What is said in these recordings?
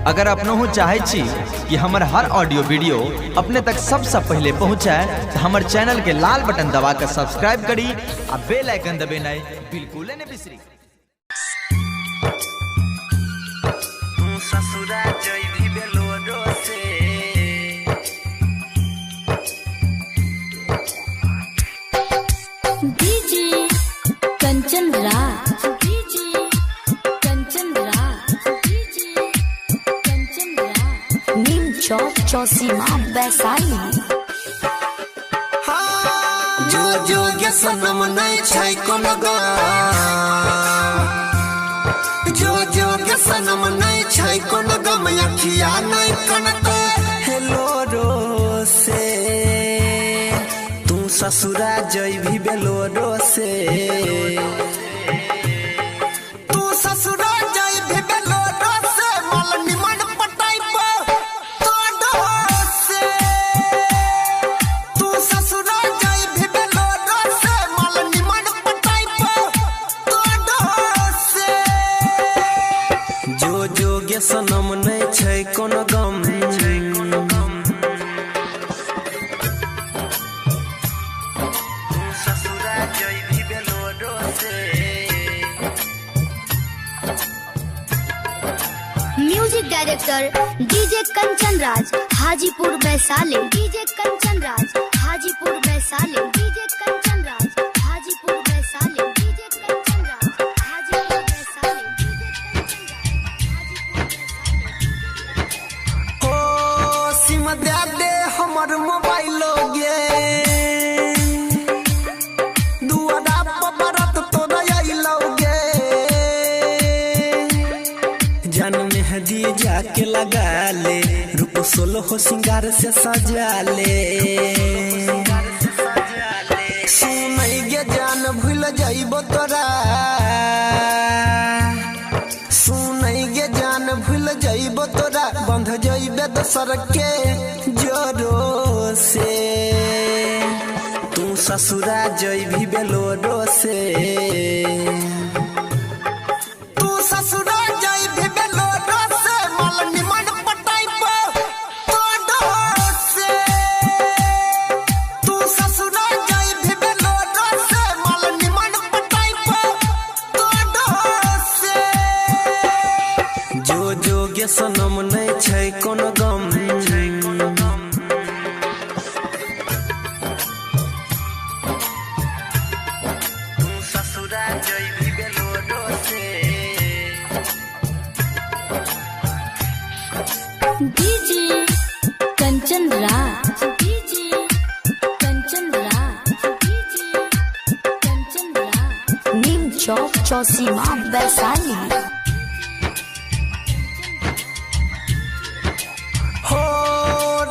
अगर अपनों चाहे छी कि हमर हर ऑडियो वीडियो अपने तक सबसे पहले पहुँचाए तो हमर चैनल के लाल बटन दबा कर सब्सक्राइब करी और बेल आइकन दबाना बिल्कुल नहीं बिसरी। DJ Kanchan Raj, DJ Kanchan Raj, DJ Kanchan Raj, नीम चौक चौसीमा वैशाली। जो जो के सनम नहीं छै कोनो गा, जो जो के सनम नहीं छै कोनो गम, अखिया नहीं कनते हेलो रो से तू ससुरा जइभी बेलोरो से, तू ससुरा जइभी बेलोरो से, मल निमन पटाइबो तोडो से, तू ससुरा जइभी बेलोरो से, मल निमन पटाइबो तोडो से। जो जो गे सनम नहीं छै कोनो गम, music director DJ Kanchan Raj, Hajipur Vaishali, DJ Kanchan Raj, Hajipur Vaishali, DJ Kanchan Raj, Hajipur Vaishali, DJ Kanchan Raj, Hajipur Vaishali, हो सिम दे दे हमर मोबाइलो गे, दुआरा पर बरत तोरा आइलो गे, जन मेहंदी जाके लगा ले, रूप सोलह सिंगार से सजा ले, सुनई गे जान भूल जाइबो तोरा, सुनई गे जान भूल जाइबो तोरा, बंध जाइबे दोसर के जोरो से, तू ससुरा जइभी बेलोरो से, तू ससुरा जइभी बेलोरो से, मल निमन पटाइबो तोडो से, तू ससुरा जइभी बेलोरो से, मल निमन पटाइबो तोडो से। जो जो गे सनम नहीं छै कोनो गम, तू ससुरा जइभी बेलोरो से, DJ Kanchan Raj, DJ Kanchan Raj, DJ Kanchan Raj, नीम चौक चौसीमा वैशाली। हो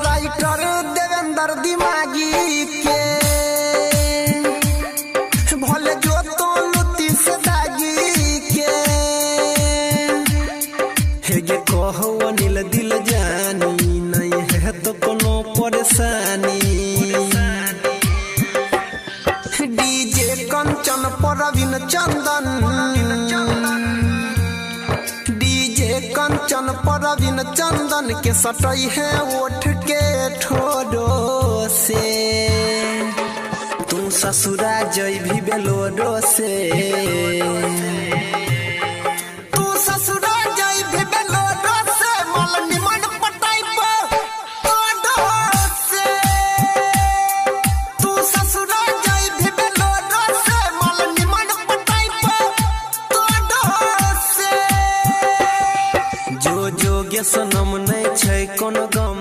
राइटर देवेंद्र दिमागी के, भले जो तो लुटी से दागी के, हे गे कहो अनिल दिल जानी, नहीं है तो कोनो परेशानी, डीजे कंचन परवीन चंदन, डीजे कंचन परवीन चंदन के सटई है ओठ के ठोडो से, तू ससुरा जइभी बेलोरो से, तू ससुरा जइभी बेलोरो से, मल निमन पटाइबो तोडो से, तू ससुरा जइभी बेलोरो से, मल निमन पटाइबो तोडो से। जो जो गे सनम नहीं छै कोनो गम।